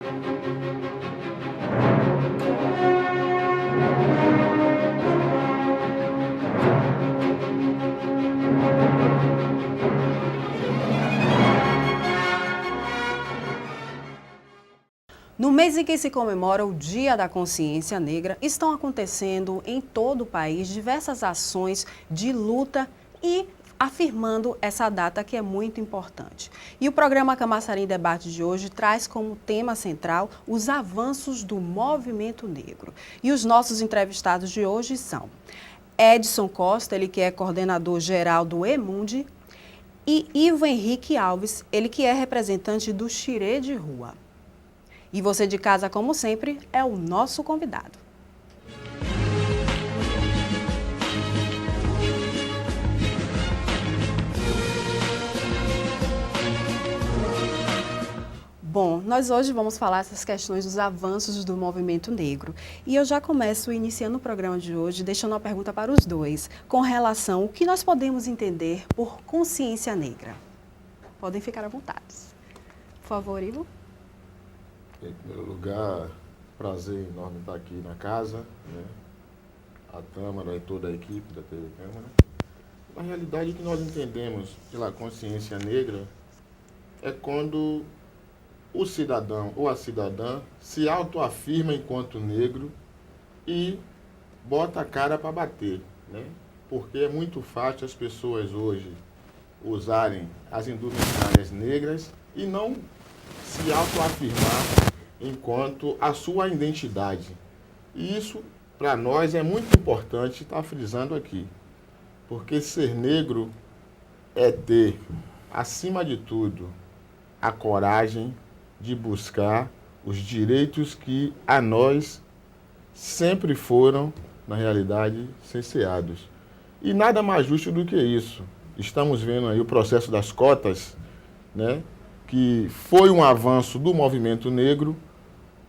No mês em que se comemora o Dia da Consciência Negra, estão acontecendo em todo o país diversas ações de luta e afirmando essa data que é muito importante. E o programa Camaçari Debate de hoje traz como tema central os avanços do movimento negro. E os nossos entrevistados de hoje são Edson Costa, ele que é coordenador geral do EMUNDE, e Ivo Henrique Alves, ele que é representante do Xirê de Rua. E você de casa, como sempre, é o nosso convidado. Bom, nós hoje vamos falar essas questões dos avanços do movimento negro. E eu já começo iniciando o programa de hoje, deixando uma pergunta para os dois, com relação ao que nós podemos entender por consciência negra. Podem ficar à vontade. Por favor, Ivo. Em primeiro lugar, prazer enorme estar aqui na casa, né? A Tâmara e toda a equipe da TV Câmara. Na realidade, o que nós entendemos pela consciência negra é quando o cidadão ou a cidadã se autoafirma enquanto negro e bota a cara para bater, né? Porque é muito fácil as pessoas hoje usarem as indumentárias negras e não se autoafirmar enquanto a sua identidade. E isso, para nós, é muito importante estar frisando aqui. Porque ser negro é ter, acima de tudo, a coragem de buscar os direitos que a nós sempre foram, na realidade, cerceados. E nada mais justo do que isso. Estamos vendo aí o processo das cotas, né? Que foi um avanço do movimento negro,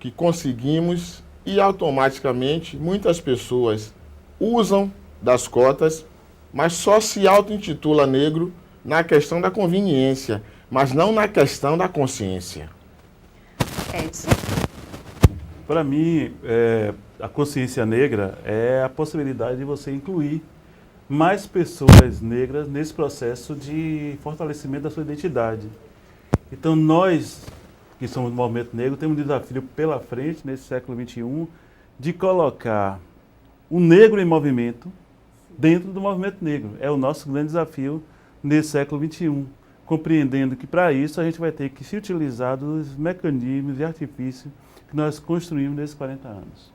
que conseguimos e automaticamente muitas pessoas usam das cotas, mas só se auto-intitula negro na questão da conveniência, mas não na questão da consciência. Edson. Para mim, a consciência negra é a possibilidade de você incluir mais pessoas negras nesse processo de fortalecimento da sua identidade. Então, nós, que somos do movimento negro, temos um desafio pela frente, nesse século XXI, de colocar o negro em movimento dentro do movimento negro. É o nosso grande desafio nesse século XXI, compreendendo que, para isso, a gente vai ter que se utilizar dos mecanismos e artifícios que nós construímos nesses 40 anos.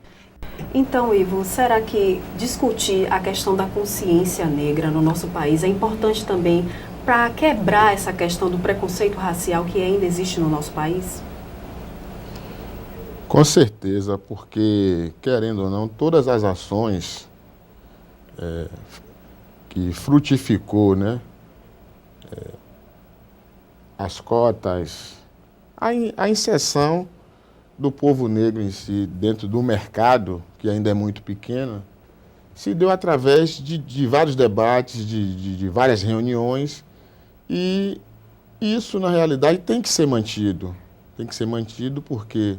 Então, Ivo, será que discutir a questão da consciência negra no nosso país é importante também para quebrar essa questão do preconceito racial que ainda existe no nosso país? Com certeza, porque, querendo ou não, todas as ações que frutificou, né? As cotas, a inserção do povo negro em si dentro do mercado, que ainda é muito pequeno, se deu através de vários debates, de várias reuniões. E isso, na realidade, tem que ser mantido. Tem que ser mantido porque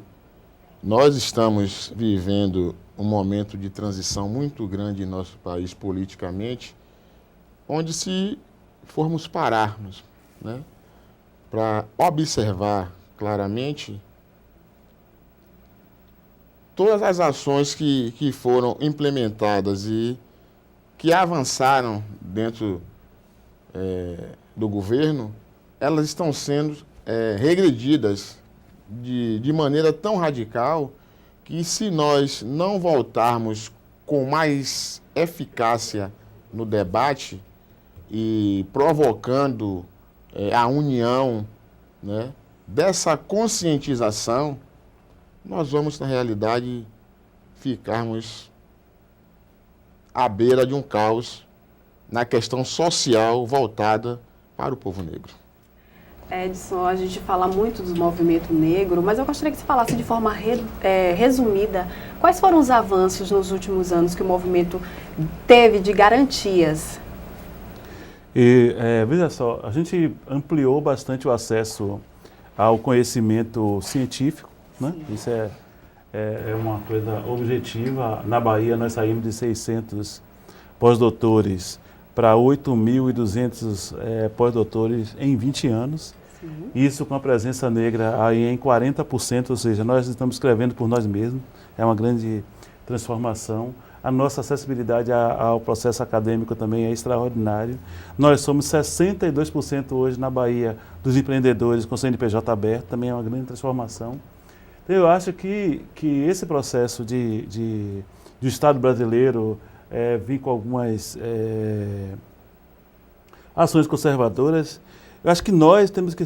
nós estamos vivendo um momento de transição muito grande em nosso país politicamente, onde se formos pararmos, né, para observar claramente todas as ações que foram implementadas e que avançaram dentro do governo, elas estão sendo regredidas de maneira tão radical que, se nós não voltarmos com mais eficácia no debate e provocando a união, né, dessa conscientização, nós vamos, na realidade, ficarmos à beira de um caos na questão social voltada para o povo negro. Edson, a gente fala muito do movimento negro, mas eu gostaria que você falasse de forma resumida quais foram os avanços nos últimos anos que o movimento teve de garantias. Veja só, a gente ampliou bastante o acesso ao conhecimento científico, né? Isso é uma coisa objetiva. Na Bahia, nós saímos de 600 pós-doutores para 8.200 pós-doutores em 20 anos. Sim. Isso com a presença negra aí em 40%, ou seja, nós estamos escrevendo por nós mesmos. É uma grande transformação. A nossa acessibilidade ao processo acadêmico também é extraordinário. Nós somos 62% hoje na Bahia dos empreendedores com CNPJ aberto, também é uma grande transformação. Então, eu acho que esse processo de o Estado brasileiro vir com algumas ações conservadoras, eu acho que nós temos que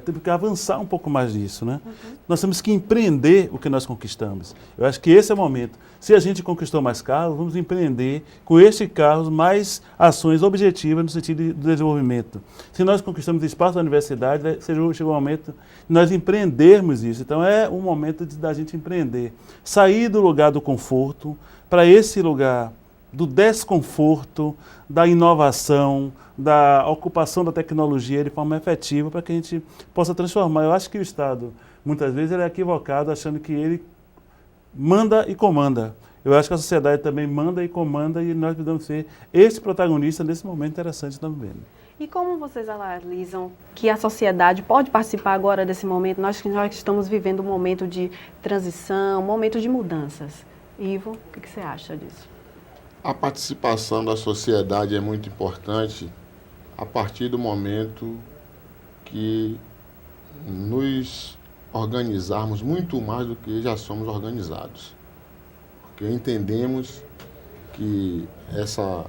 temos que avançar um pouco mais nisso, né? Uhum. Nós temos que empreender o que nós conquistamos. Eu acho que esse é o momento. Se a gente conquistou mais carros, vamos empreender com estes carros mais ações objetivas no sentido do desenvolvimento. Se nós conquistamos espaço da universidade, chegou o momento de nós empreendermos isso. Então é o momento da gente empreender. Sair do lugar do conforto para esse lugar do desconforto, da inovação, da ocupação da tecnologia de forma efetiva para que a gente possa transformar. Eu acho que o Estado, muitas vezes, ele é equivocado achando que ele manda e comanda. Eu acho que a sociedade também manda e comanda e nós precisamos ser esse protagonista nesse momento interessante também. E como vocês analisam que a sociedade pode participar agora desse momento? Nós estamos vivendo um momento de transição, um momento de mudanças. Ivo, o que você acha disso? A participação da sociedade é muito importante a partir do momento que nos organizarmos muito mais do que já somos organizados. Porque entendemos que essa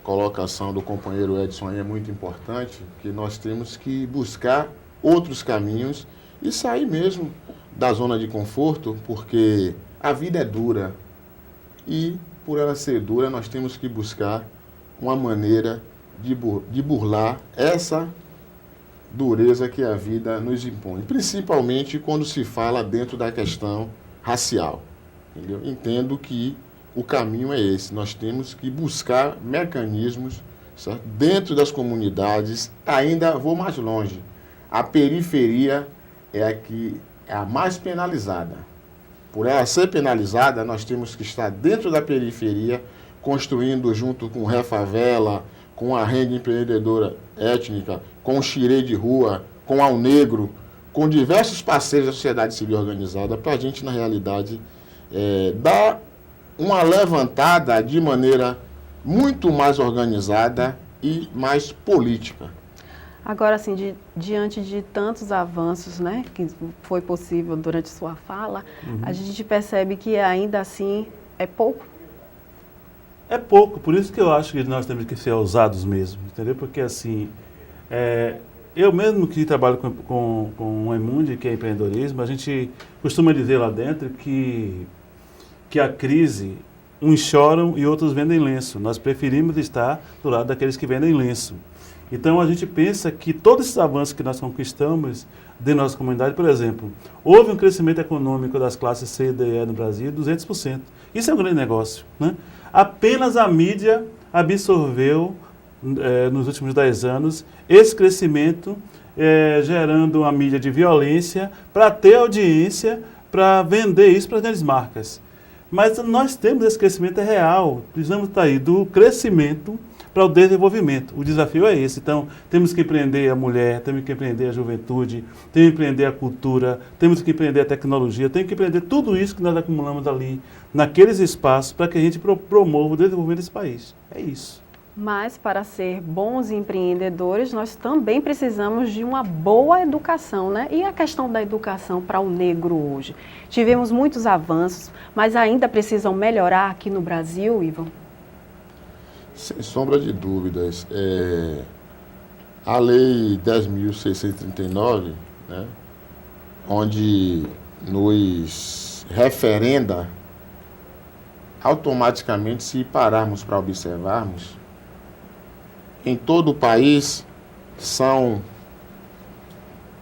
colocação do companheiro Edson aí é muito importante, que nós temos que buscar outros caminhos e sair mesmo da zona de conforto, porque a vida é dura e por ela ser dura, nós temos que buscar uma maneira de burlar essa dureza que a vida nos impõe, principalmente quando se fala dentro da questão racial. Entendeu? Entendo que o caminho é esse, nós temos que buscar mecanismos, certo? Dentro das comunidades. Ainda vou mais longe, a periferia é a mais penalizada. Por ela ser penalizada, nós temos que estar dentro da periferia, construindo junto com o Refavela, com a renda empreendedora étnica, com o Xirê de Rua, com Ao Negro, com diversos parceiros da sociedade civil organizada, para a gente, na realidade, dar uma levantada de maneira muito mais organizada e mais política. Agora, assim, diante de tantos avanços, né, que foi possível durante sua fala, a gente percebe que ainda assim é pouco? É pouco, por isso que eu acho que nós temos que ser ousados mesmo, entendeu? Porque assim, eu mesmo que trabalho com o Emundi, que é empreendedorismo, a gente costuma dizer lá dentro que a crise, uns choram e outros vendem lenço. Nós preferimos estar do lado daqueles que vendem lenço. Então, a gente pensa que todos esses avanços que nós conquistamos de nossa comunidade, por exemplo, houve um crescimento econômico das classes C e D no Brasil de 200%. Isso é um grande negócio, né? Apenas a mídia absorveu, nos últimos 10 anos, esse crescimento, gerando uma mídia de violência para ter audiência, para vender isso para as grandes marcas. Mas nós temos esse crescimento real, precisamos sair do crescimento para o desenvolvimento. O desafio é esse. Então, temos que empreender a mulher, temos que empreender a juventude, temos que empreender a cultura, temos que empreender a tecnologia, temos que empreender tudo isso que nós acumulamos ali, naqueles espaços, para que a gente promova o desenvolvimento desse país. É isso. Mas, para ser bons empreendedores, nós também precisamos de uma boa educação, né? E a questão da educação para o negro hoje? Tivemos muitos avanços, mas ainda precisam melhorar aqui no Brasil, Ivan? Sem sombra de dúvidas. A Lei 10.639, né, onde nos referenda, automaticamente, se pararmos para observarmos, em todo o país são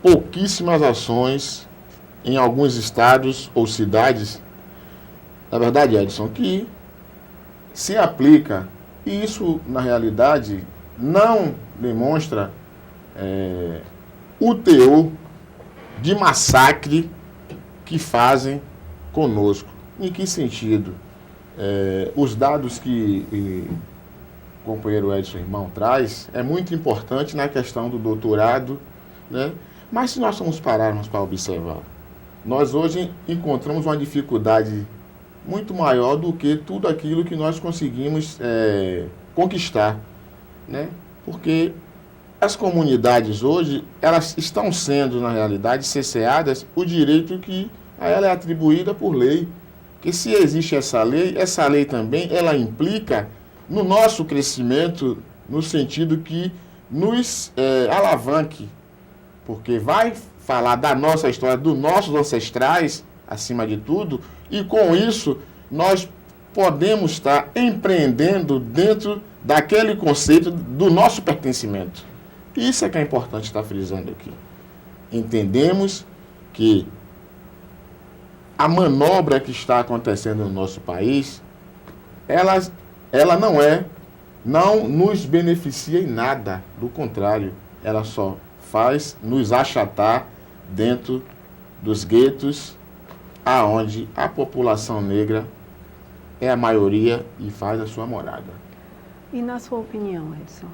pouquíssimas ações em alguns estados ou cidades, na verdade, Edson, que se aplica. E isso, na realidade, não demonstra o teor de massacre que fazem conosco. Em que sentido? Os dados que o companheiro Edson Irmão traz é muito importante na questão do doutorado, né? Mas se nós formos pararmos para observar, nós hoje encontramos uma dificuldade muito maior do que tudo aquilo que nós conseguimos conquistar, né? Porque as comunidades hoje, elas estão sendo, na realidade, cerceadas o direito que a ela é atribuída por lei. Porque se existe essa lei também, ela implica no nosso crescimento, no sentido que nos alavanque, porque vai falar da nossa história, dos nossos ancestrais, acima de tudo, e com isso nós podemos estar empreendendo dentro daquele conceito do nosso pertencimento. Isso é que é importante estar frisando aqui. Entendemos que a manobra que está acontecendo no nosso país, ela não nos beneficia em nada, do contrário, ela só faz nos achatar dentro dos guetos, aonde a população negra é a maioria e faz a sua morada. E na sua opinião, Edson?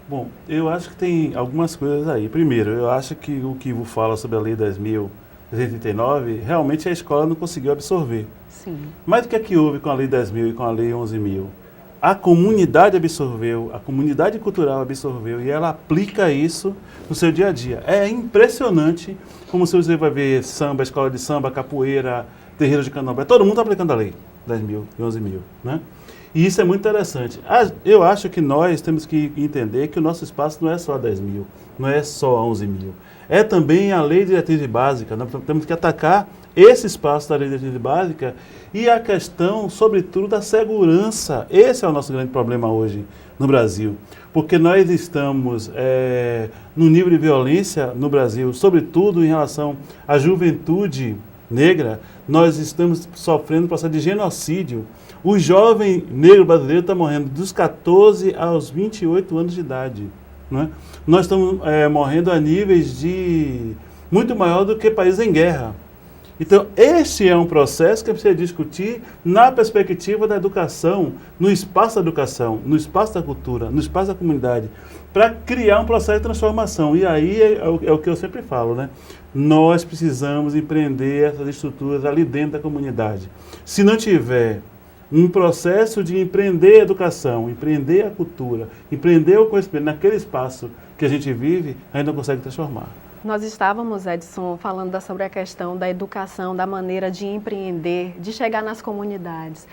Bom, eu acho que tem algumas coisas aí. Primeiro, eu acho que o que fala sobre a Lei 10.339, realmente a escola não conseguiu absorver. Sim. Mas o que é que houve com a Lei 10.000 e com a Lei 11.000? A comunidade absorveu, a comunidade cultural absorveu e ela aplica isso no seu dia a dia. É impressionante como você vai ver samba, escola de samba, capoeira, terreiro de candomblé, todo mundo está aplicando a Lei 10.000 e 11.000, né? E isso é muito interessante. Eu acho que nós temos que entender que o nosso espaço não é só a 10.000, não é só a 11.000. É também a Lei de Diretriz Básica. Nós temos que atacar esse espaço da Lei de Diretriz Básica e a questão, sobretudo, da segurança. Esse é o nosso grande problema hoje no Brasil. Porque nós estamos no nível de violência no Brasil, sobretudo em relação à juventude negra, nós estamos sofrendo um processo de genocídio. O jovem negro brasileiro está morrendo dos 14 aos 28 anos de idade. Né? Nós estamos morrendo a níveis de muito maior do que países em guerra. Então, este é um processo que precisa discutir na perspectiva da educação, no espaço da educação, no espaço da cultura, no espaço da comunidade, para criar um processo de transformação. E aí é o que eu sempre falo, né? Nós precisamos empreender essas estruturas ali dentro da comunidade. Se não tiver um processo de empreender a educação, empreender a cultura, empreender o conhecimento naquele espaço que a gente vive, a gente não consegue transformar. Nós estávamos, Edson, falando sobre a questão da educação, da maneira de empreender, de chegar nas comunidades.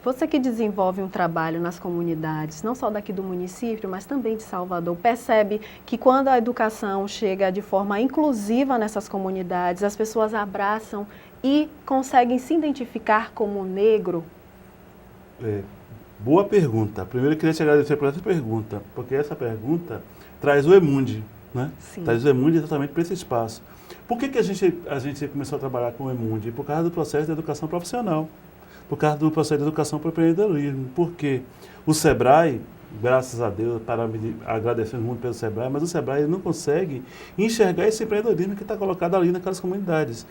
Você que desenvolve um trabalho nas comunidades, não só daqui do município, mas também de Salvador, percebe que quando a educação chega de forma inclusiva nessas comunidades, as pessoas abraçam e conseguem se identificar como negro? Boa pergunta. Primeiro eu queria te agradecer por essa pergunta, porque essa pergunta traz o Emundi, né? Traz o Emundi exatamente para esse espaço. Por que a gente começou a trabalhar com o Emundi? Por causa do processo de educação profissional, por causa do processo de educação para o empreendedorismo, porque o SEBRAE, graças a Deus, agradecendo muito pelo SEBRAE, mas o SEBRAE não consegue enxergar esse empreendedorismo que está colocado ali naquelas comunidades.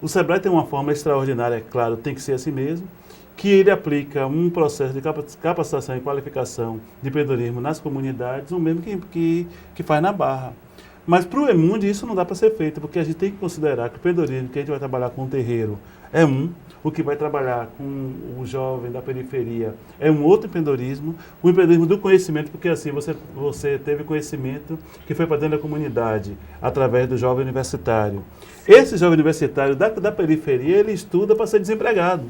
O SEBRAE tem uma forma extraordinária, é claro, tem que ser assim mesmo, que ele aplica um processo de capacitação e qualificação de empreendedorismo nas comunidades, o mesmo que faz na Barra. Mas para o Emundi isso não dá para ser feito, porque a gente tem que considerar que o empreendedorismo que a gente vai trabalhar com o terreiro é o que vai trabalhar com o jovem da periferia é um outro empreendedorismo, o empreendedorismo do conhecimento, porque assim você teve conhecimento que foi para dentro da comunidade, através do jovem universitário. Esse jovem universitário da periferia, ele estuda para ser desempregado.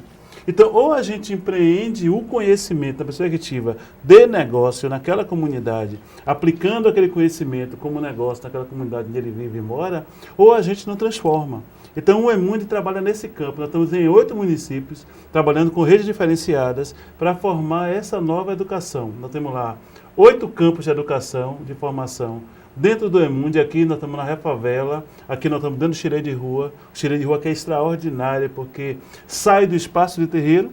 Então, ou a gente empreende o conhecimento na perspectiva de negócio naquela comunidade, aplicando aquele conhecimento como negócio naquela comunidade onde ele vive e mora, ou a gente não transforma. Então, o Emundi trabalha nesse campo. Nós estamos em 8 municípios, trabalhando com redes diferenciadas para formar essa nova educação. Nós temos lá 8 campos de educação, de formação. Dentro do Emundi, aqui nós estamos na Refavela, aqui nós estamos dando Xirê de Rua que é extraordinária, porque sai do espaço de terreiro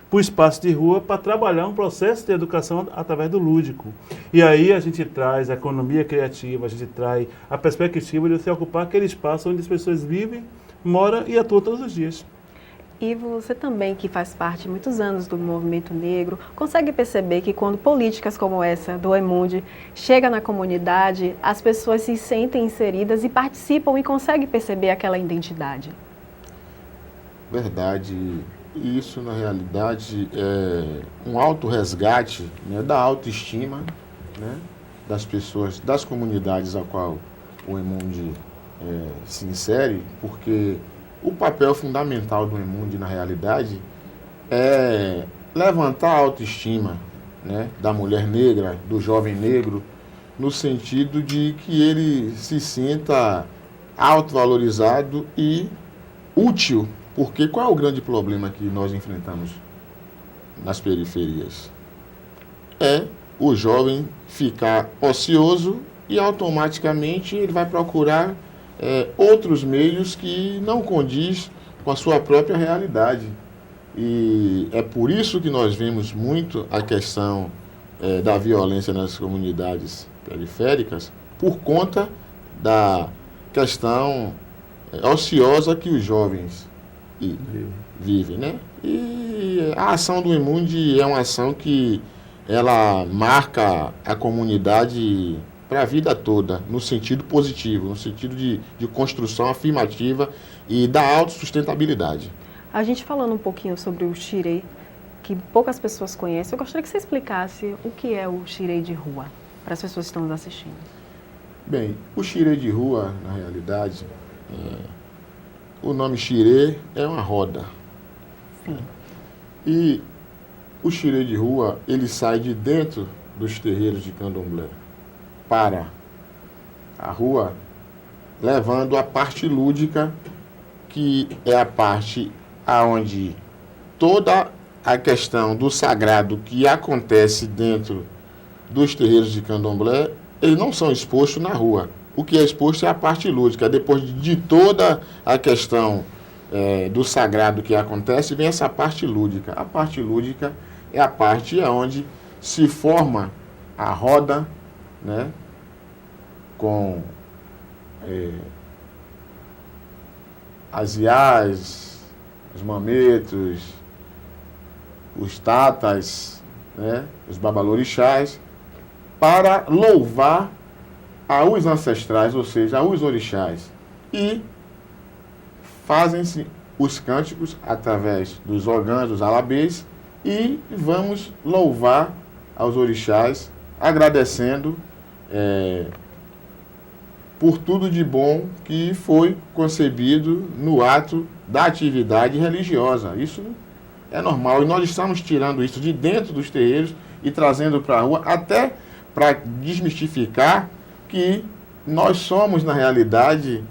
para o espaço de rua para trabalhar um processo de educação através do lúdico. E aí a gente traz a economia criativa, a gente traz a perspectiva de você ocupar aquele espaço onde as pessoas vivem, moram e atuam todos os dias. E você também, que faz parte de muitos anos do movimento negro, consegue perceber que quando políticas como essa do EMUND chega na comunidade, as pessoas se sentem inseridas e participam e conseguem perceber aquela identidade? Verdade. E isso, na realidade, é um autorresgate, né, da autoestima, né, das pessoas, das comunidades a qual o EMUND se insere, porque o papel fundamental do EMUND, na realidade, é levantar a autoestima, né, da mulher negra, do jovem negro, no sentido de que ele se sinta autovalorizado e útil. Porque qual é o grande problema que nós enfrentamos nas periferias? É o jovem ficar ocioso e automaticamente ele vai procurar outros meios que não condiz com a sua própria realidade. E é por isso que nós vemos muito a questão da violência nas comunidades periféricas, por conta da questão ociosa que os jovens vivem, né? E a ação do EMUND é uma ação que ela marca a comunidade para a vida toda, no sentido positivo, no sentido de construção afirmativa e da autossustentabilidade. A gente falando um pouquinho sobre o xirê, que poucas pessoas conhecem, eu gostaria que você explicasse o que é o xirê de rua, para as pessoas que estão nos assistindo. Bem, o xirê de rua, na realidade, o nome xirê é uma roda. Sim. E o xirê de rua, ele sai de dentro dos terreiros de candomblé para a rua, levando a parte lúdica, que é a parte aonde toda a questão do sagrado que acontece dentro dos terreiros de candomblé, eles não são expostos na rua. O que é exposto é a parte lúdica. Depois de toda a questão do sagrado que acontece, vem essa parte lúdica. A parte lúdica é a parte onde se forma a roda, né, com as iás, os mametos, os tatas, né, os babalorixás, para louvar aos ancestrais, ou seja, aos orixás. E fazem-se os cânticos através dos ogãs, dos alabês, e vamos louvar aos orixás, agradecendo por tudo de bom que foi concebido no ato da atividade religiosa. Isso é normal, e nós estamos tirando isso de dentro dos terreiros e trazendo para a rua, até para desmistificar que nós somos, na realidade,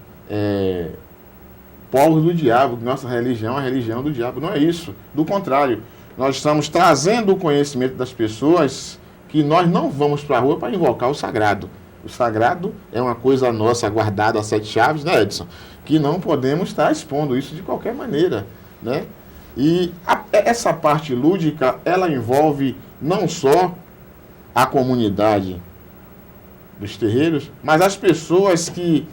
povos do diabo, que nossa religião é a religião do diabo. Não é isso. Do contrário, nós estamos trazendo o conhecimento das pessoas que nós não vamos para a rua para invocar o sagrado. O sagrado é uma coisa nossa, guardada a 7 chaves, né, Edson? Que não podemos estar expondo isso de qualquer maneira, né? E essa parte lúdica, ela envolve não só a comunidade dos terreiros, mas as pessoas que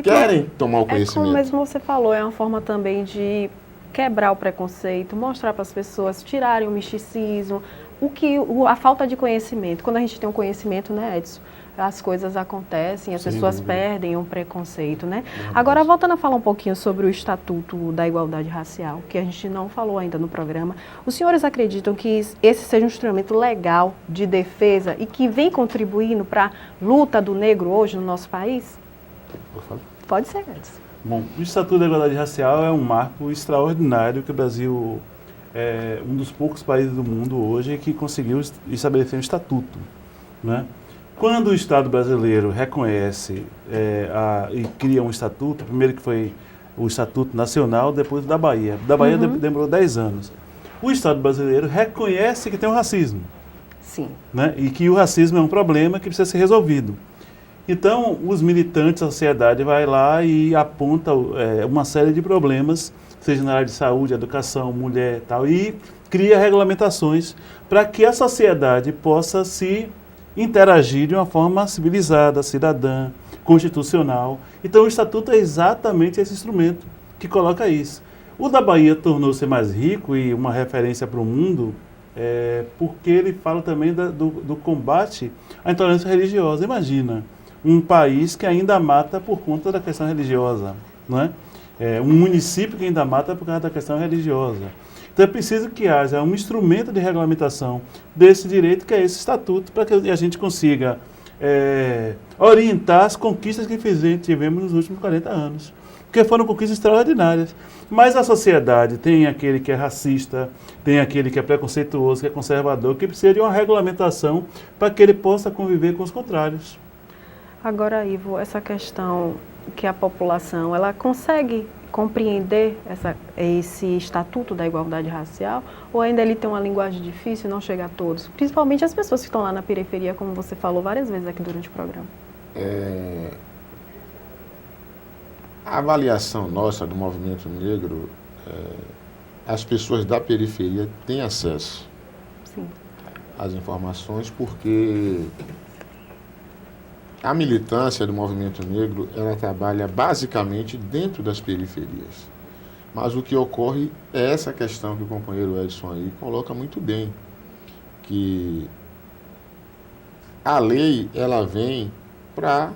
querem tomar o conhecimento. Como mesmo você falou, é uma forma também de quebrar o preconceito, mostrar para as pessoas, tirarem o misticismo, a falta de conhecimento. Quando a gente tem um conhecimento, né, Edson, as coisas acontecem, as pessoas perdem o preconceito, né? Agora, voltando a falar um pouquinho sobre o Estatuto da Igualdade Racial, que a gente não falou ainda no programa, os senhores acreditam que esse seja um instrumento legal de defesa e que vem contribuindo para a luta do negro hoje no nosso país? Pode ser, Edson. Bom, o Estatuto da Igualdade Racial é um marco extraordinário que o Brasil é um dos poucos países do mundo hoje que conseguiu estabelecer um estatuto, né? Quando o Estado brasileiro reconhece e cria um estatuto, primeiro que foi o Estatuto Nacional, depois da Bahia. Da Bahia demorou 10 anos. O Estado brasileiro reconhece que tem o racismo. Sim. Né? E que o racismo é um problema que precisa ser resolvido. Então, os militantes, a sociedade vai lá e aponta uma série de problemas, seja na área de saúde, educação, mulher e tal, e cria regulamentações para que a sociedade possa se interagir de uma forma civilizada, cidadã, constitucional. Então, o Estatuto é exatamente esse instrumento que coloca isso. O da Bahia tornou-se mais rico e uma referência para o mundo, porque ele fala também do combate à intolerância religiosa. Imagina, um país que ainda mata por conta da questão religiosa, não é? Um município que ainda mata por causa da questão religiosa. Então é preciso que haja um instrumento de regulamentação desse direito, que é esse estatuto, para que a gente consiga orientar as conquistas que tivemos nos últimos 40 anos. Porque foram conquistas extraordinárias. Mas a sociedade tem aquele que é racista, tem aquele que é preconceituoso, que é conservador, que precisa de uma regulamentação para que ele possa conviver com os contrários. Agora, Ivo, essa questão que a população, ela consegue compreender esse Estatuto da Igualdade Racial, ou ainda ele tem uma linguagem difícil e não chega a todos? Principalmente as pessoas que estão lá na periferia, como você falou várias vezes aqui durante o programa. A avaliação nossa do movimento negro, as pessoas da periferia têm acesso Sim. às informações, porque a militância do movimento negro, ela trabalha basicamente dentro das periferias. Mas o que ocorre é essa questão que o companheiro Edson aí coloca muito bem, que a lei, ela vem para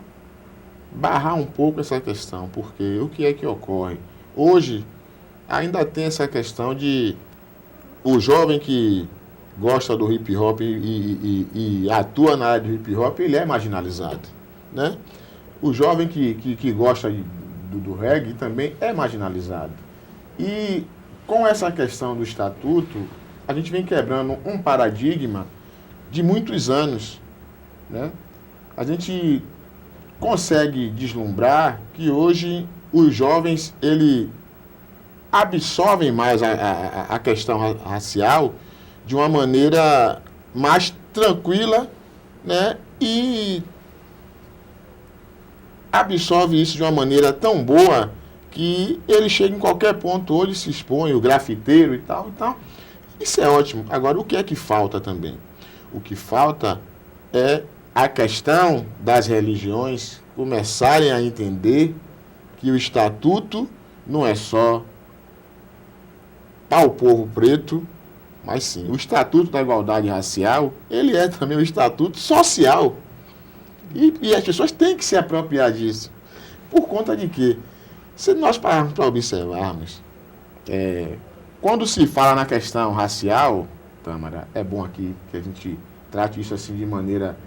barrar um pouco essa questão, porque o que é que ocorre? Hoje, ainda tem essa questão de o jovem que gosta do hip hop e atua na área do hip hop, ele é marginalizado, né? O jovem que gosta do reggae também é marginalizado. E com essa questão do estatuto, a gente vem quebrando um paradigma de muitos anos, né? A gente consegue deslumbrar que hoje os jovens, ele absorvem mais a questão racial de uma maneira mais tranquila, né? E absorve isso de uma maneira tão boa que ele chega em qualquer ponto, hoje se expõe, o grafiteiro e tal. Isso é ótimo. Agora, o que é que falta também? O que falta é a questão das religiões começarem a entender que o estatuto não é só para o povo preto, mas sim, o Estatuto da Igualdade Racial, ele é também um estatuto social. E as pessoas têm que se apropriar disso. Por conta de que, se nós pararmos para observarmos, quando se fala na questão racial, Tâmara, é bom aqui que a gente trate isso assim de maneira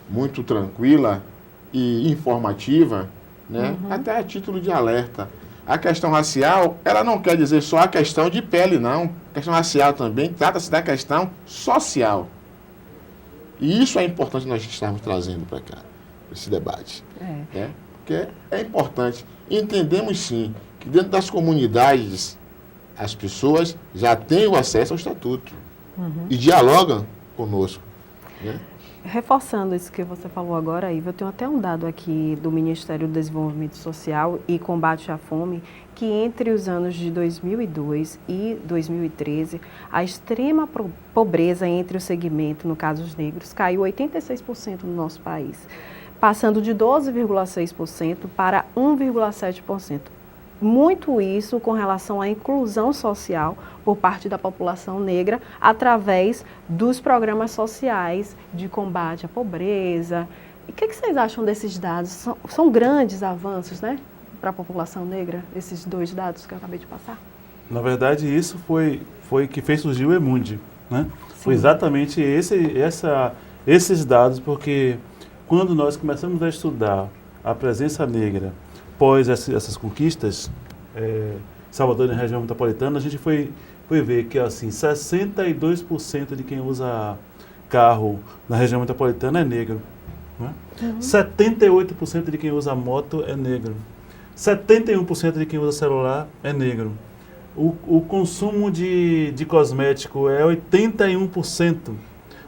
muito tranquila e informativa, né? Até a título de alerta. A questão racial, ela não quer dizer só a questão de pele, não. A questão racial também trata-se da questão social. E isso é importante nós estarmos trazendo para cá, esse debate. Né? Porque é importante. Entendemos, sim, que dentro das comunidades, as pessoas já têm o acesso ao estatuto e dialogam conosco. Né? Reforçando isso que você falou agora, Ivo, eu tenho até um dado aqui do Ministério do Desenvolvimento Social e Combate à Fome, que entre os anos de 2002 e 2013, a extrema pobreza entre o segmento, no caso os negros, caiu 86% no nosso país, passando de 12,6% para 1,7%. Muito isso com relação à inclusão social por parte da população negra através dos programas sociais de combate à pobreza. E o que vocês acham desses dados? São grandes avanços, né, para a população negra, esses dois dados que eu acabei de passar? Na verdade, isso foi que fez surgir o Emundi, né? Foi exatamente esses dados, porque quando nós começamos a estudar a presença negra após essas conquistas, Salvador e na região metropolitana, a gente foi ver que assim, 62% de quem usa carro na região metropolitana é negro. Né? 78% de quem usa moto é negro. 71% de quem usa celular é negro. O consumo de cosmético é 81%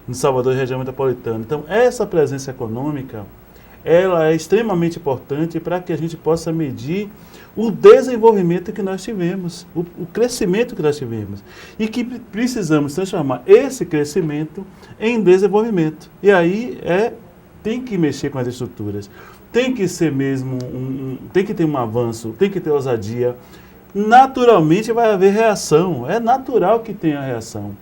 no Salvador e região metropolitana. Então, essa presença econômica, ela é extremamente importante para que a gente possa medir o desenvolvimento que nós tivemos, o crescimento que nós tivemos. E que precisamos transformar esse crescimento em desenvolvimento. E aí tem que mexer com as estruturas. Tem que ser mesmo, tem que ter um avanço, tem que ter ousadia. Naturalmente vai haver reação, é natural que tenha reação.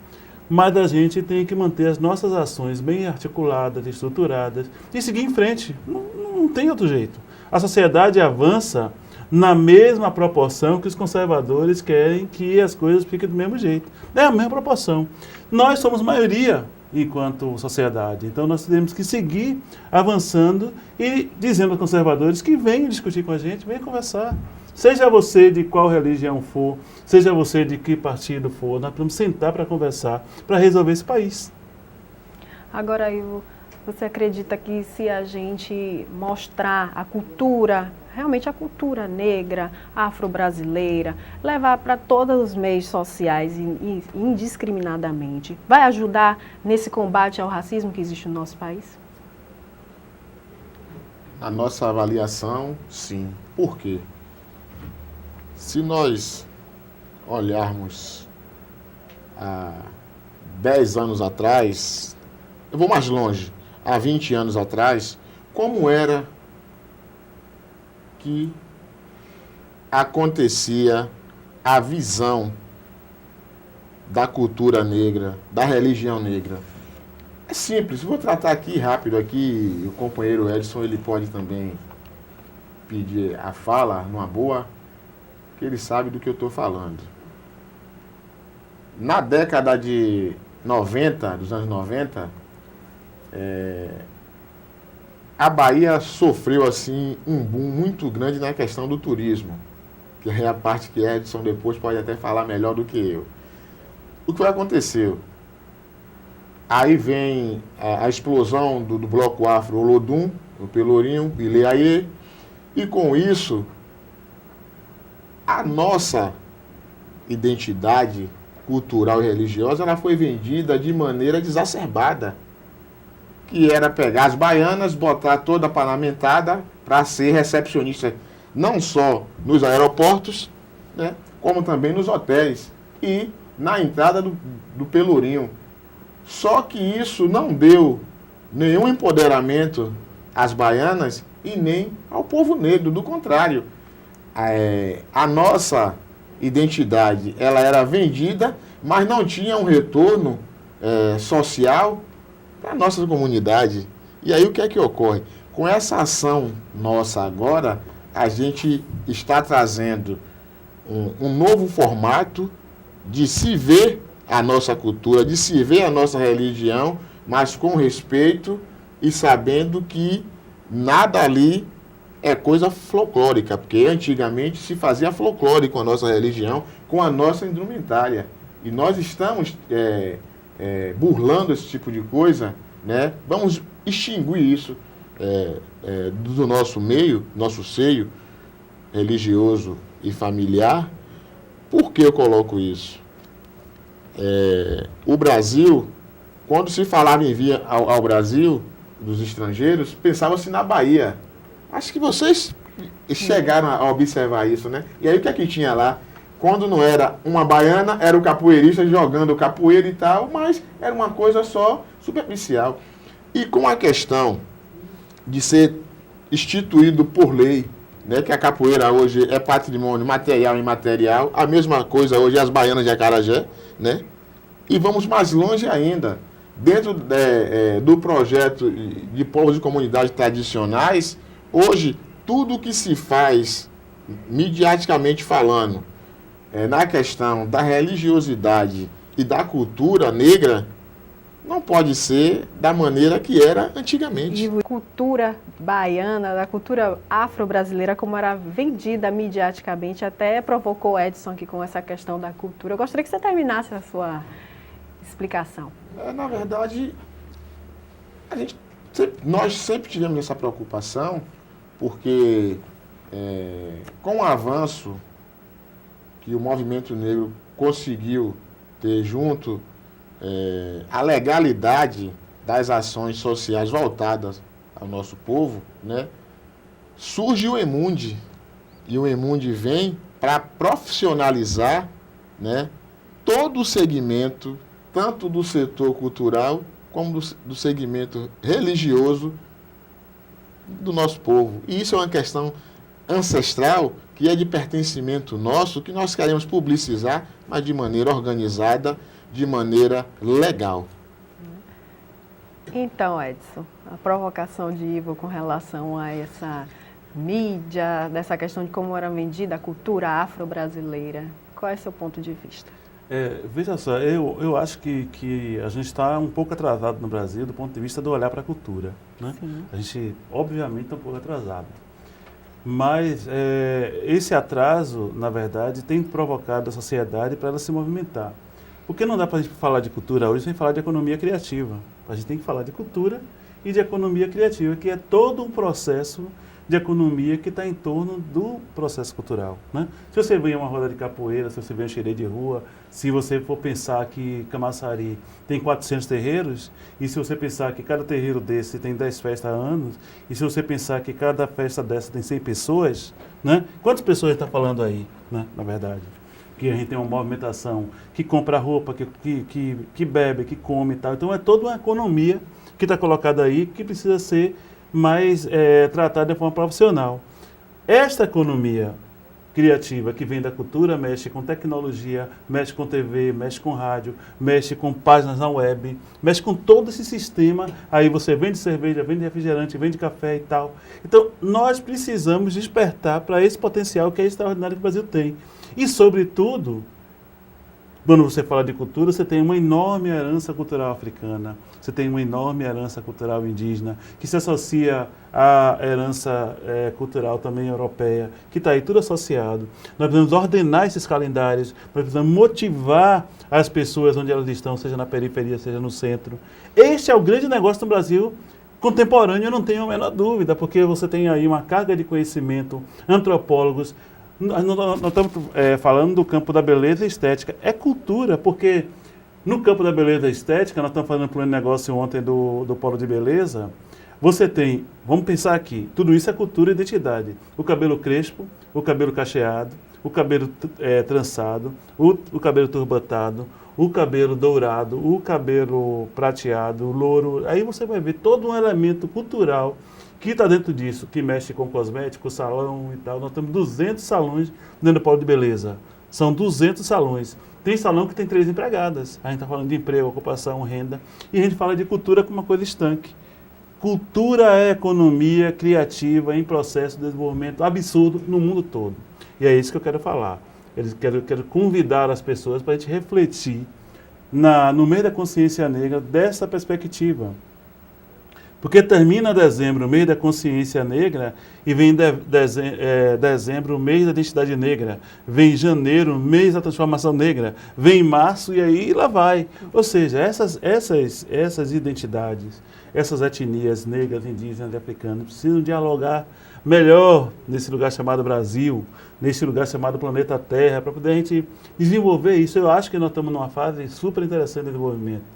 Mas a gente tem que manter as nossas ações bem articuladas, estruturadas e seguir em frente. Não tem outro jeito. A sociedade avança na mesma proporção que os conservadores querem que as coisas fiquem do mesmo jeito. É a mesma proporção. Nós somos maioria enquanto sociedade. Então nós temos que seguir avançando e dizendo aos conservadores que venham discutir com a gente, venham conversar. Seja você de qual religião for, seja você de que partido for, nós vamos sentar para conversar, para resolver esse país. Agora, Ivo, você acredita que se a gente mostrar a cultura, realmente a cultura negra, afro-brasileira, levar para todos os meios sociais indiscriminadamente, vai ajudar nesse combate ao racismo que existe no nosso país? A nossa avaliação, sim. Por quê? Se nós olharmos há 10 anos atrás, eu vou mais longe, há 20 anos atrás, como era que acontecia a visão da cultura negra, da religião negra? É simples, vou tratar aqui rápido, aqui o companheiro Edson, ele pode também pedir a fala numa boa, que ele sabe do que eu estou falando. Na década de 90, dos anos 90, a Bahia sofreu assim um boom muito grande na questão do turismo, que é a parte que Edson depois pode até falar melhor do que eu. O que aconteceu? Aí vem a explosão do bloco afro Olodum, o Pelourinho, Ileaê, e com isso a nossa identidade cultural e religiosa ela foi vendida de maneira desacerbada, que era pegar as baianas, botar toda parlamentada para ser recepcionista, não só nos aeroportos, né, como também nos hotéis e na entrada do Pelourinho. Só que isso não deu nenhum empoderamento às baianas e nem ao povo negro, do contrário. A nossa identidade ela era vendida, mas não tinha um retorno social para a nossa comunidade. E aí o que é que ocorre? Com essa ação nossa agora, a gente está trazendo um novo formato de se ver a nossa cultura, de se ver a nossa religião, mas com respeito e sabendo que nada ali é coisa folclórica, porque antigamente se fazia folclore com a nossa religião, com a nossa indumentária. E nós estamos burlando esse tipo de coisa, né? Vamos extinguir isso do nosso meio, nosso seio religioso e familiar. Por que eu coloco isso? O Brasil, quando se falava em vir ao Brasil, dos estrangeiros, pensava-se na Bahia. Acho que vocês chegaram a observar isso, né? E aí o que é que tinha lá? Quando não era uma baiana, era o capoeirista jogando capoeira e tal, mas era uma coisa só superficial. E com a questão de ser instituído por lei, né, que a capoeira hoje é patrimônio material e imaterial, a mesma coisa hoje as baianas de Acarajé, né? E vamos mais longe ainda, dentro do projeto de povos e comunidades tradicionais, hoje tudo que se faz, midiaticamente falando, na questão da religiosidade e da cultura negra, não pode ser da maneira que era antigamente. E a cultura baiana, da cultura afro-brasileira, como era vendida midiaticamente, até provocou o Edson aqui com essa questão da cultura. Eu gostaria que você terminasse a sua explicação. Na verdade, nós sempre tivemos essa preocupação, porque com o avanço que o movimento negro conseguiu ter junto, a legalidade das ações sociais voltadas ao nosso povo, né, surge o Emundi. E o Emundi vem para profissionalizar, né, todo o segmento, tanto do setor cultural como do segmento religioso do nosso povo. E isso é uma questão ancestral, que é de pertencimento nosso, que nós queremos publicizar, mas de maneira organizada, de maneira legal. Então, Edson, a provocação de Ivo com relação a essa mídia, dessa questão de como era vendida a cultura afro-brasileira, qual é o seu ponto de vista? Veja só, eu acho que a gente está um pouco atrasado no Brasil do ponto de vista do olhar para a cultura, né? A gente, obviamente, está um pouco atrasado. Mas esse atraso, na verdade, tem provocado a sociedade para ela se movimentar. Porque não dá para a gente falar de cultura hoje sem falar de economia criativa. A gente tem que falar de cultura e de economia criativa, que é todo um processo de economia que está em torno do processo cultural, né? Se você vê uma roda de capoeira, se você vê um xerê de rua, se você for pensar que Camaçari tem 400 terreiros, e se você pensar que cada terreiro desse tem 10 festas há anos, e se você pensar que cada festa dessa tem 100 pessoas, né? Quantas pessoas está falando aí, né, na verdade? Que a gente tem uma movimentação que compra roupa, que bebe, que come e tal. Então é toda uma economia que está colocada aí que precisa ser mais tratada de forma profissional. Esta economia criativa que vem da cultura mexe com tecnologia, mexe com TV, mexe com rádio, mexe com páginas na web, mexe com todo esse sistema. Aí você vende cerveja, vende refrigerante, vende café e tal. Então, nós precisamos despertar para esse potencial que é extraordinário que o Brasil tem. E, sobretudo, quando você fala de cultura, você tem uma enorme herança cultural africana, você tem uma enorme herança cultural indígena, que se associa à herança cultural também europeia, que está aí tudo associado. Nós precisamos ordenar esses calendários, nós precisamos motivar as pessoas onde elas estão, seja na periferia, seja no centro. Este é o grande negócio do Brasil contemporâneo, eu não tenho a menor dúvida, porque você tem aí uma carga de conhecimento, antropólogos. Nós estamos falando do campo da beleza e estética. É cultura, porque no campo da beleza e estética, nós estamos fazendo um plano de negócio ontem do Polo de Beleza, você tem, vamos pensar aqui, tudo isso é cultura e identidade. O cabelo crespo, o cabelo cacheado, o cabelo trançado, o cabelo turbatado, o cabelo dourado, o cabelo prateado, o louro. Aí você vai ver todo um elemento cultural que está dentro disso, que mexe com cosmético, salão e tal. Nós temos 200 salões dentro do Polo de Beleza. São 200 salões. Tem salão que tem 3 empregadas. A gente está falando de emprego, ocupação, renda. E a gente fala de cultura como uma coisa estanque. Cultura é economia criativa em processo de desenvolvimento absurdo no mundo todo. E é isso que eu quero falar. Eu quero convidar as pessoas para a gente refletir no meio da consciência negra dessa perspectiva. Porque termina dezembro, o mês da consciência negra, e vem dezembro, o mês da identidade negra. Vem janeiro, mês da transformação negra. Vem março e aí lá vai. Ou seja, essas identidades, essas etnias negras, indígenas e africanas precisam dialogar melhor nesse lugar chamado Brasil, nesse lugar chamado planeta Terra, para poder a gente desenvolver isso. Eu acho que nós estamos numa fase super interessante de desenvolvimento.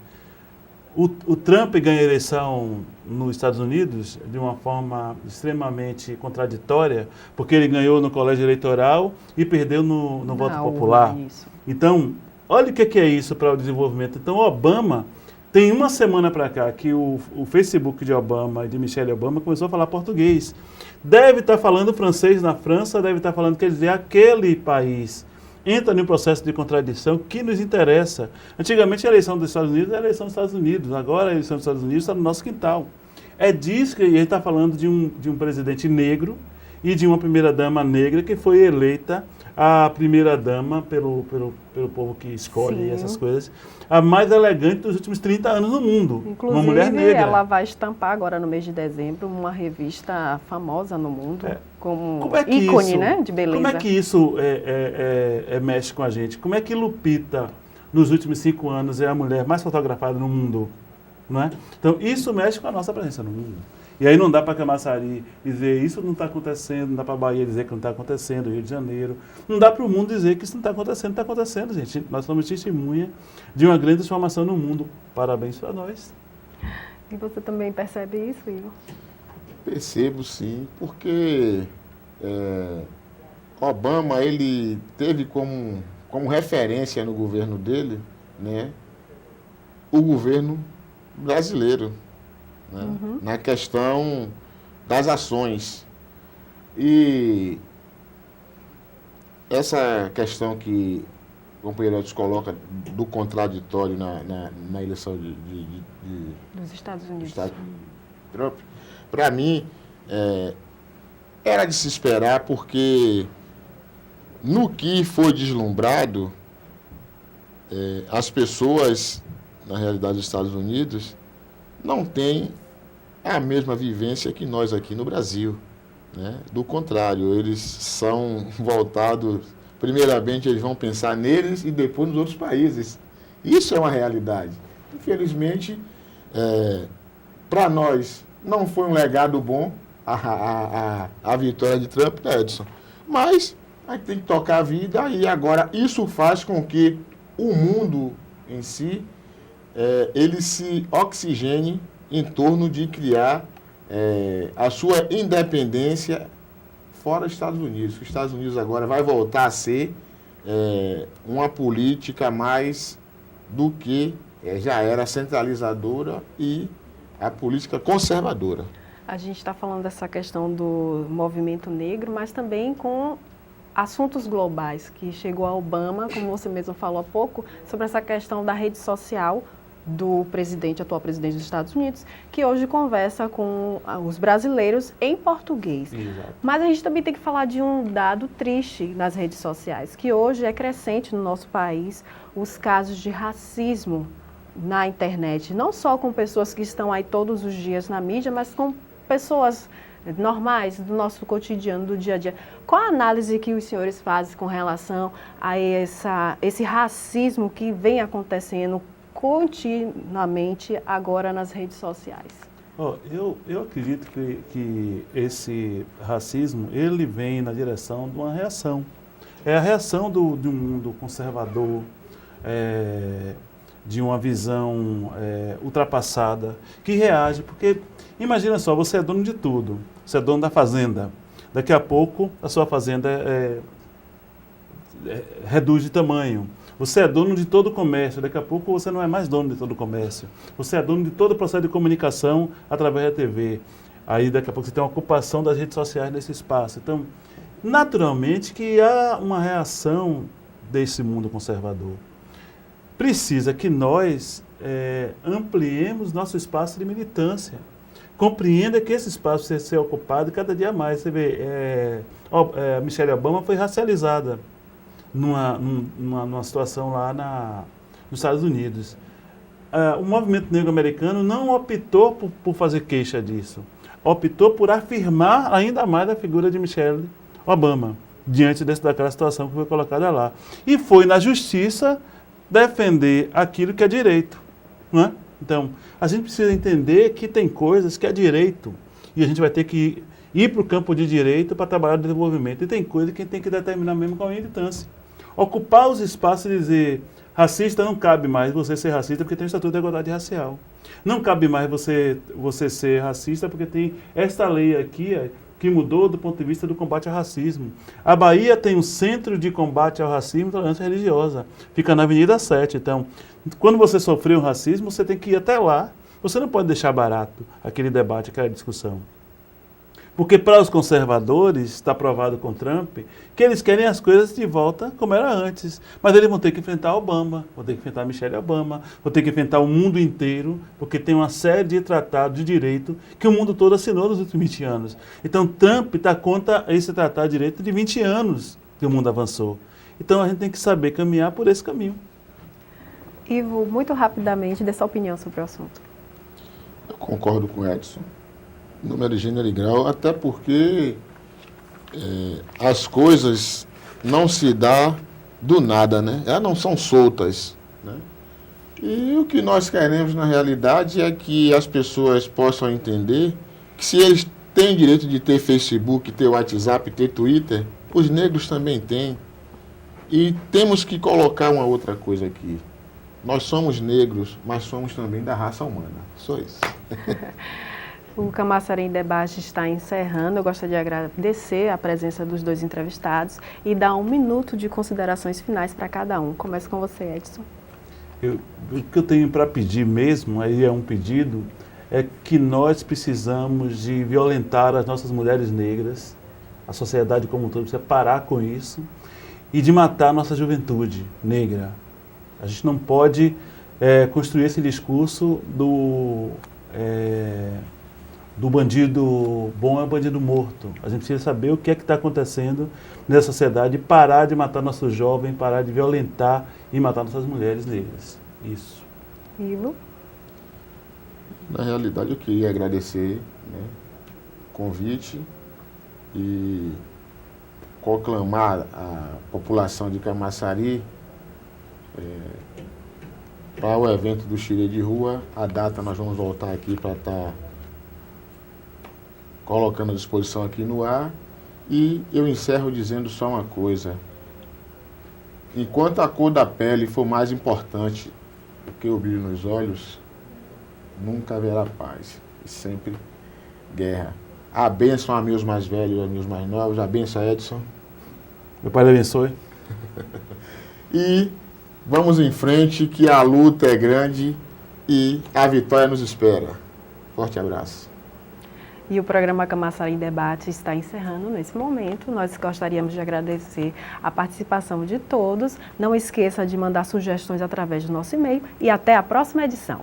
O Trump ganha a eleição nos Estados Unidos de uma forma extremamente contraditória, porque ele ganhou no colégio eleitoral e perdeu no voto popular. Então, olha o que é isso para o desenvolvimento. Então, Obama, tem uma semana para cá que o Facebook de Obama e de Michelle Obama começou a falar português. Deve estar falando francês na França, deve estar falando, quer dizer, aquele país entra num processo de contradição que nos interessa. Antigamente a eleição dos Estados Unidos era a eleição dos Estados Unidos, agora a eleição dos Estados Unidos está no nosso quintal. É disso que a gente está falando de um presidente negro e de uma primeira-dama negra que foi eleita a primeira-dama pelo povo que escolhe essas coisas, a mais elegante dos últimos 30 anos no mundo. Inclusive, uma mulher negra. Ela vai estampar agora no mês de dezembro uma revista famosa no mundo, como ícone, né, de beleza. Como é que isso mexe com a gente? Como é que Lupita, nos últimos 5 anos, é a mulher mais fotografada no mundo? Não é? Então, isso mexe com a nossa presença no mundo. E aí não dá para Camaçari dizer isso não está acontecendo, não dá para Bahia dizer que não está acontecendo, Rio de Janeiro. Não dá para o mundo dizer que isso não está acontecendo, gente. Nós somos testemunha de uma grande transformação no mundo. Parabéns para nós. E você também percebe isso, Igor? Percebo sim, porque Obama, ele teve como referência no governo dele, né, o governo brasileiro, né, na questão das ações. E essa questão que o companheiro Edson coloca do contraditório na eleição Dos Estados Unidos. Trump, para mim, era de se esperar, porque no que foi deslumbrado, as pessoas, na realidade dos Estados Unidos, não têm a mesma vivência que nós aqui no Brasil, né? Do contrário, eles são voltados, primeiramente eles vão pensar neles e depois nos outros países. Isso é uma realidade. Infelizmente, para nós, não foi um legado bom a vitória de Trump, né, Edson? Mas a gente tem que tocar a vida, e agora isso faz com que o mundo em si, ele se oxigene em torno de criar a sua independência fora dos Estados Unidos. Os Estados Unidos agora vai voltar a ser uma política mais do que já era centralizadora e a política conservadora. A gente está falando dessa questão do movimento negro, mas também com assuntos globais, que chegou a Obama, como você mesmo falou há pouco, sobre essa questão da rede social do atual presidente dos Estados Unidos, que hoje conversa com os brasileiros em português. Exato. Mas a gente também tem que falar de um dado triste nas redes sociais, que hoje é crescente no nosso país os casos de racismo na internet, não só com pessoas que estão aí todos os dias na mídia, mas com pessoas normais do nosso cotidiano, do dia a dia. Qual a análise que os senhores fazem com relação a esse racismo que vem acontecendo continuamente agora nas redes sociais? Eu acredito que esse racismo, ele vem na direção de uma reação. É a reação de um mundo conservador, de uma visão ultrapassada, que reage, porque imagina só, você é dono de tudo, você é dono da fazenda, daqui a pouco a sua fazenda reduz de tamanho, você é dono de todo o comércio, daqui a pouco você não é mais dono de todo o comércio, você é dono de todo o processo de comunicação através da TV, aí daqui a pouco você tem uma ocupação das redes sociais nesse espaço. Então, naturalmente que há uma reação desse mundo conservador. Precisa que nós ampliemos nosso espaço de militância. Compreenda que esse espaço precisa ser ocupado cada dia mais. Você vê, Michelle Obama foi racializada numa situação lá nos Estados Unidos. O movimento negro americano não optou por fazer queixa disso. Optou por afirmar ainda mais a figura de Michelle Obama, diante daquela situação que foi colocada lá. E foi na justiça defender aquilo que é direito, não é? Então, a gente precisa entender que tem coisas que é direito e a gente vai ter que ir para o campo de direito para trabalhar no desenvolvimento. E tem coisas que a gente tem que determinar mesmo com a militância. Ocupar os espaços e dizer, racista não cabe mais você ser racista porque tem o Estatuto da Igualdade Racial. Não cabe mais você ser racista porque tem esta lei aqui que mudou do ponto de vista do combate ao racismo. A Bahia tem um centro de combate ao racismo e intolerância religiosa. Fica na Avenida 7. Então, quando você sofreu um racismo, você tem que ir até lá. Você não pode deixar barato aquele debate, aquela discussão. Porque para os conservadores, está provado com Trump, que eles querem as coisas de volta como era antes. Mas eles vão ter que enfrentar Obama, vão ter que enfrentar Michelle Obama, vão ter que enfrentar o mundo inteiro, porque tem uma série de tratados de direito que o mundo todo assinou nos últimos 20 anos. Então Trump está contra esse tratado de direito de 20 anos que o mundo avançou. Então a gente tem que saber caminhar por esse caminho. Ivo, muito rapidamente, dê sua opinião sobre o assunto. Eu concordo com o Edson. Número de gênero e grau, até porque as coisas não se dão do nada, né? Elas não são soltas, né? E o que nós queremos na realidade é que as pessoas possam entender que se eles têm direito de ter Facebook, ter WhatsApp, ter Twitter, os negros também têm. E temos que colocar uma outra coisa aqui. Nós somos negros, mas somos também da raça humana. Só isso. O Camaçari em Debate está encerrando. Eu gostaria de agradecer a presença dos dois entrevistados e dar 1 minuto de considerações finais para cada um. Começo com você, Edson. O que eu tenho para pedir mesmo, aí é um pedido, é que nós precisamos de violentar as nossas mulheres negras, a sociedade como um todo precisa parar com isso, e de matar a nossa juventude negra. A gente não pode construir esse discurso do bandido bom é o bandido morto. A gente precisa saber o que é que está acontecendo nessa sociedade e parar de matar nossos jovens, parar de violentar e matar nossas mulheres negras. Isso. Ivo? Na realidade, eu queria agradecer, né, o convite e proclamar a população de Camaçari para o evento do Xirê de Rua. A data nós vamos voltar aqui para estar colocando à disposição aqui no ar. E eu encerro dizendo só uma coisa. Enquanto a cor da pele for mais importante do que o brilho nos olhos, nunca haverá paz. E sempre guerra. A bênção a meus mais velhos e a meus mais novos. A bênção, Edson. Meu Pai lhe abençoe. E vamos em frente, que a luta é grande e a vitória nos espera. Forte abraço. E o programa Camaçari em Debate está encerrando nesse momento. Nós gostaríamos de agradecer a participação de todos. Não esqueça de mandar sugestões através do nosso e-mail e até a próxima edição.